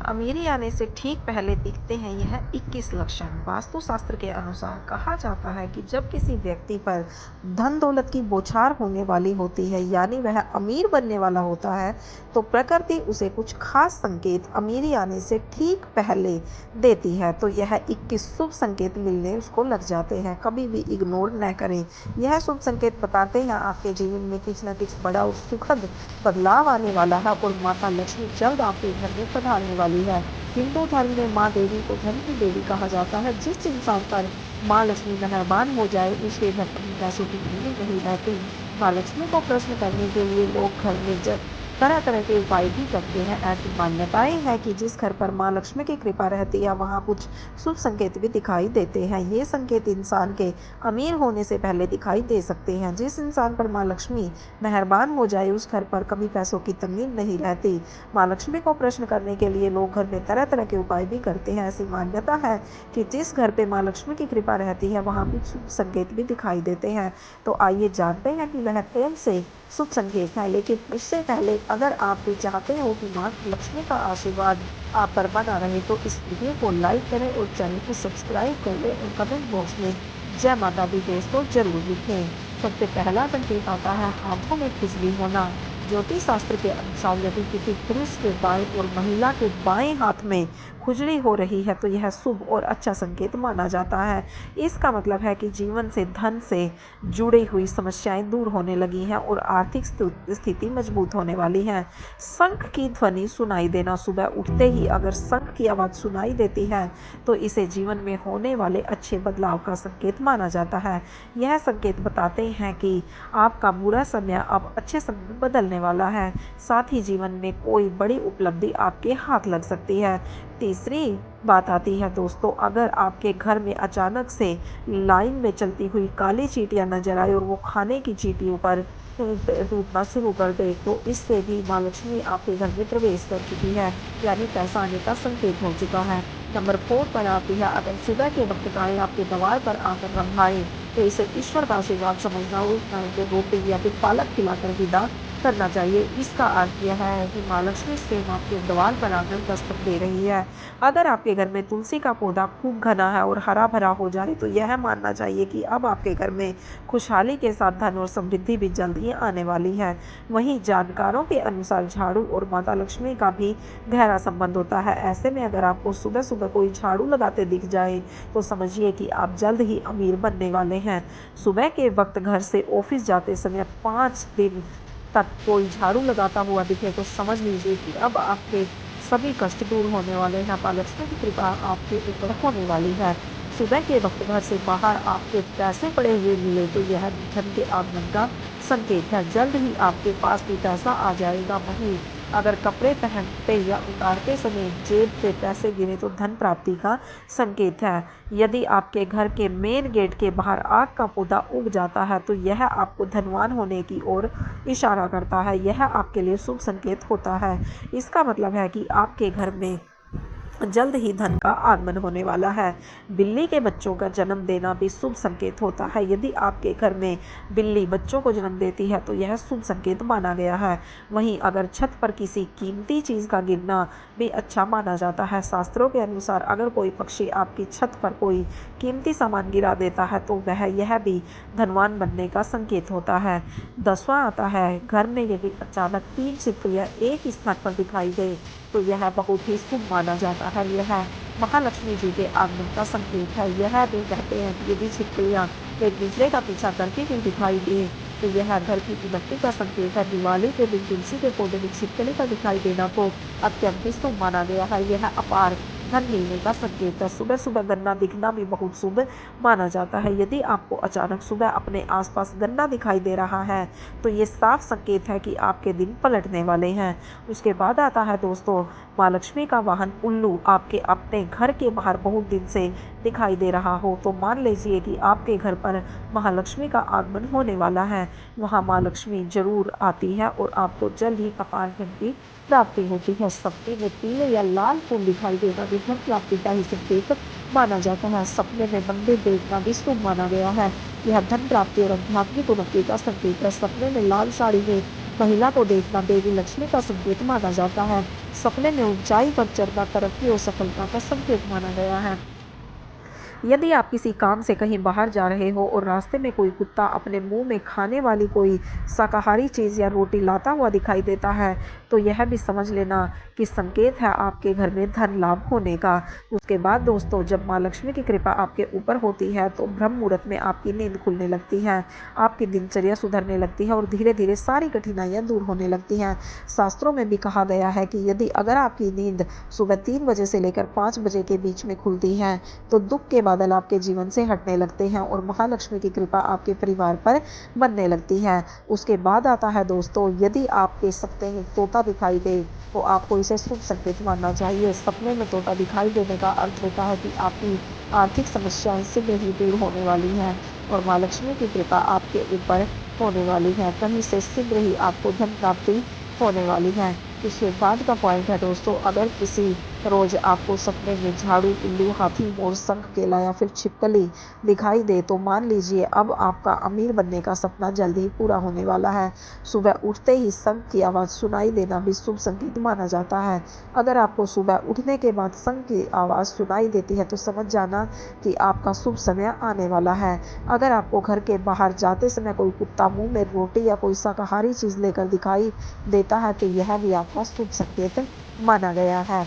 अमीरी आने से ठीक पहले दिखते हैं यह 21 लक्षण। वास्तुशास्त्र के अनुसार कहा जाता है कि जब किसी व्यक्ति पर धन दौलत की बौछार होने वाली होती है, यानी वह अमीर बनने वाला होता है, तो प्रकृति उसे कुछ खास संकेत अमीरी आने से ठीक पहले देती है। तो यह 21 शुभ संकेत मिलने उसको लग जाते हैं, कभी भी इग्नोर न करें। यह शुभ संकेत बताते हैं आपके जीवन में कुछ न कुछ बड़ा और सुखद बदलाव आने वाला है और माता लक्ष्मी जल्द आपके घर में पधारने वाली है। हिंदू धर्म में माँ देवी को धन की देवी कहा जाता है। जिस इंसान पर माँ लक्ष्मी मेहरबान हो जाए उसके घर कभी पैसों की कमी नहीं रहती। माँ लक्ष्मी को प्रश्न करने के लिए लोग घर में तरह तरह के उपाय भी करते हैं। ऐसी मान्यताएं हैं कि जिस घर पर माँ लक्ष्मी की कृपा रहती है वहाँ कुछ शुभ संकेत भी दिखाई देते हैं। ये संकेत इंसान के अमीर होने से पहले दिखाई दे सकते हैं। जिस इंसान पर माँ लक्ष्मी मेहरबान हो जाए उस घर पर कभी पैसों की तंगी नहीं रहती। माँ लक्ष्मी को प्रश्न करने के लिए लोग घर में तरह तरह के उपाय भी करते हैं। ऐसी मान्यता है कि जिस घर पे माँ लक्ष्मी की कृपा रहती है वहाँ कुछ शुभ संकेत भी दिखाई देते हैं। तो आइए जानते हैं कि वह कौन से शुभ संकेत है। लेकिन उससे पहले अगर आप भी चाहते हो कि माँ लक्ष्मी का आशीर्वाद आप पर बना रहे तो इस वीडियो को लाइक करें और चैनल को सब्सक्राइब कर लें और कमेंट बॉक्स में जय माता दी दोस्तों जरूर लिखें। सबसे पहला संकेत आता है हाथों में खुजली होना। ज्योतिष शास्त्र के अनुसार यदि किसी पुरुष के बाएं और महिला के बाएं हाथ में खुजली हो रही है तो यह शुभ और अच्छा संकेत माना जाता है। इसका मतलब है कि जीवन से धन से जुड़ी हुई समस्याएं दूर होने लगी हैं और आर्थिक स्थिति मजबूत होने वाली है। शंख की ध्वनि सुनाई देना। सुबह उठते ही अगर शंख की आवाज सुनाई देती है तो इसे जीवन में होने वाले अच्छे बदलाव का संकेत माना जाता है। यह संकेत बताते हैं कि आपका बुरा समय अब अच्छे समय में बदलने वाला है। साथ ही जीवन में कोई बड़ी उपलब्धि आपके हाथ लग सकती है। तीसरी बात आती है दोस्तों, अगर आपके घर में अचानक से लाइन में चलती हुई काली चींटियां नजर आए और वो खाने की चींटियों पर टूटना शुरू कर दे तो इससे भी माँ लक्ष्मी आपके घर में प्रवेश कर चुकी है, यानी पैसा आने का संकेत हो चुका है। नंबर 4 पर आती है अगर सुबह के वक्त गाय आपके द्वार पर आकर रंभाए तो इसे ईश्वर का आशीर्वाद समझना और उस गाय को रोटी या फिर पालक खिलाकर विदा करना चाहिए। इसका अर्थ यह है कि माँ लक्ष्मी स्वयं आपके द्वार पर आकर दस्तक दे रही है। अगर आपके घर में तुलसी का पौधा खूब घना है और हरा भरा हो जाए तो यह मानना चाहिए कि अब आपके घर में खुशहाली के साथ धन और समृद्धि भी जल्द ही आने वाली है। वहीं जानकारों के अनुसार झाड़ू और माता लक्ष्मी का भी गहरा संबंध होता है। ऐसे में अगर आपको सुबह सुबह कोई झाड़ू लगाते दिख जाए तो समझिए कि आप जल्द ही अमीर बनने वाले हैं। सुबह के वक्त घर से ऑफिस जाते समय 5 दिन तक कोई झाड़ू लगाता हुआ दिखे तो समझ लीजिए कि अब आपके सभी कष्ट दूर होने वाले हैं। माँ लक्ष्मी की कृपा आपके ऊपर होने वाली है। सुबह के वक्त घर से बाहर आपके पैसे पड़े हुए मिले तो यह धन के आगमन का संकेत है। जल्द ही आपके पास भी पैसा आ जाएगा। वहीं अगर कपड़े पहनते या उतारते समय जेब से पैसे गिरे तो धन प्राप्ति का संकेत है। यदि आपके घर के मेन गेट के बाहर आग का पौधा उग जाता है तो यह आपको धनवान होने की ओर इशारा करता है। यह आपके लिए शुभ संकेत होता है। इसका मतलब है कि आपके घर में जल्द ही धन का आगमन होने वाला है। बिल्ली के बच्चों का जन्म देना भी शुभ संकेत होता है। यदि आपके घर में बिल्ली बच्चों को जन्म देती है तो यह शुभ संकेत माना गया है। वहीं अगर छत पर किसी कीमती चीज का गिरना भी अच्छा माना जाता है। शास्त्रों के अनुसार अगर कोई पक्षी आपकी छत पर कोई कीमती सामान गिरा देता है तो वह यह भी धनवान बनने का संकेत होता है। 10वां आता है घर में यदि अचानक 3 छिपकलियां एक ही स्थान पर दिखाई दे तो यह बहुत ही शुभ माना जाता है। यह महालक्ष्मी जी के आगमन का संकेत है। यह भी कहते हैं कि यदि छिपकलियां एक दूसरे का पीछा करती हुई दिखाई दे तो यह घर की उन्नति का संकेत है। दिवाली के दिन तुलसी के पौधे में छिपकली का दिखाई देना तो अत्यंत ही शुभ माना गया है। यह अपार धन मिलने का संकेत है। सुबह सुबह गन्ना दिखना भी बहुत शुभ माना जाता है। यदि आपको अचानक सुबह अपने आसपास गन्ना दिखाई दे रहा है तो ये साफ संकेत है कि आपके दिन पलटने वाले हैं। उसके बाद आता है दोस्तों माँ लक्ष्मी का वाहन उल्लू आपके अपने घर के बाहर बहुत दिन से दिखाई दे रहा हो तो मान लीजिए कि आपके घर पर महालक्ष्मी का आगमन होने वाला है। वहाँ माँ लक्ष्मी जरूर आती है और आपको जल्द ही अपार धन की प्राप्ति होती है। सपने में पीले या लाल फूल दिखाई देना भी धन प्राप्ति का ही संकेत माना जाता है। सपने में मंदिर देखना भी शुभ माना गया है। यह धन प्राप्ति और आध्यात्मिक उन्नति का संकेत है। सपने में लाल साड़ी में महिला को देखना देवी लक्ष्मी का संकेत माना जाता है। सपने में ऊंचाई पर चढ़ना तरक्की और सफलता का संकेत माना गया है। यदि आप किसी काम से कहीं बाहर जा रहे हो और रास्ते में कोई कुत्ता अपने मुंह में खाने वाली कोई शाकाहारी चीज़ या रोटी लाता हुआ दिखाई देता है, तो यह भी समझ लेना कि संकेत है आपके घर में धन लाभ होने का। उसके बाद दोस्तों, जब माँ लक्ष्मी की कृपा आपके ऊपर होती है तो ब्रह्म मुहूर्त में आपकी नींद खुलने लगती है, आपकी दिनचर्या सुधरने लगती है और धीरे धीरे सारी कठिनाइयाँ दूर होने लगती हैं। शास्त्रों में भी कहा गया है कि यदि अगर आपकी नींद सुबह 3 बजे से लेकर 5 बजे के बीच में खुलती है, तो दुख के बादल आपके जीवन से हटने लगते हैं और महालक्ष्मी की कृपा आपके परिवार पर बनने लगती है। उसके बाद आता है दोस्तों, यदि आपके सपने में तोता दिखाई दे तो आपको इसे शुभ संकेत मानना चाहिए। सपने में तोता दिखाई देने का अर्थ होता है कि आपकी आर्थिक समस्याएं शीघ्र ही दूर होने वाली हैं और माँ लक्ष्मी की कृपा आपके ऊपर होने वाली है। कहीं से शीघ्र ही आपको धन प्राप्ति होने वाली है। इसके बाद का पॉइंट है दोस्तों, अगर किसी रोज आपको सपने में झाड़ू, उल्लू, हाथी, मोर, शंख, केला या फिर छिपकली दिखाई दे तो मान लीजिए अब आपका अमीर बनने का सपना जल्द ही पूरा होने वाला है। सुबह उठते ही शंख की आवाज़ सुनाई देना भी शुभ संकेत माना जाता है। अगर आपको सुबह उठने के बाद शंख की आवाज़ सुनाई देती है तो समझ जाना कि आपका शुभ समय आने वाला है। अगर आपको घर के बाहर जाते समय कोई कुत्ता मुंह में रोटी या कोई शाकाहारी चीज़ लेकर दिखाई देता है तो यह भी आपका शुभ संकेत माना गया है।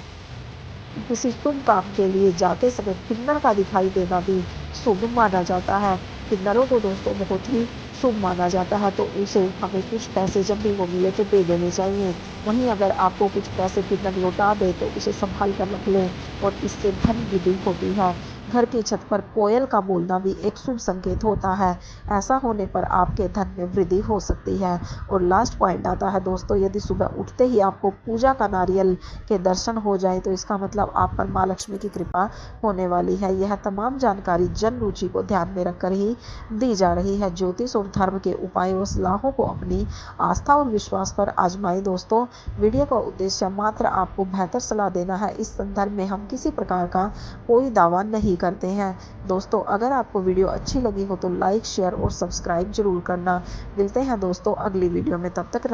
किसी शुभ काम के लिए जाते समय किन्नर का दिखाई देना भी शुभ माना जाता है। किन्नरों को दोस्तों बहुत ही शुभ माना जाता है, तो उसे हमें कुछ पैसे जब भी वो मिले तो दे देने चाहिए। वहीं अगर आपको कुछ पैसे किन्नर लौटा दे तो उसे संभाल कर रख लें और इससे धन वृद्धि होती है। घर की छत पर कोयल का बोलना भी एक शुभ संकेत होता है। ऐसा होने पर आपके धन में वृद्धि हो सकती है। और लास्ट पॉइंट आता है दोस्तों, यदि सुबह उठते ही आपको पूजा का नारियल के दर्शन हो जाए तो इसका मतलब आप पर माँ लक्ष्मी की कृपा होने वाली है। यह तमाम जानकारी जन रुचि को ध्यान में रखकर ही दी जा रही है। ज्योतिष और धर्म के उपायों और सलाहों को अपनी आस्था और विश्वास पर आजमाएं दोस्तों। वीडियो का उद्देश्य मात्र आपको बेहतर सलाह देना है। इस संदर्भ में हम किसी प्रकार का कोई दावा नहीं करते हैं। दोस्तों, अगर आपको वीडियो अच्छी लगी हो तो लाइक, शेयर और सब्सक्राइब जरूर करना। मिलते हैं दोस्तों अगली वीडियो में, तब तक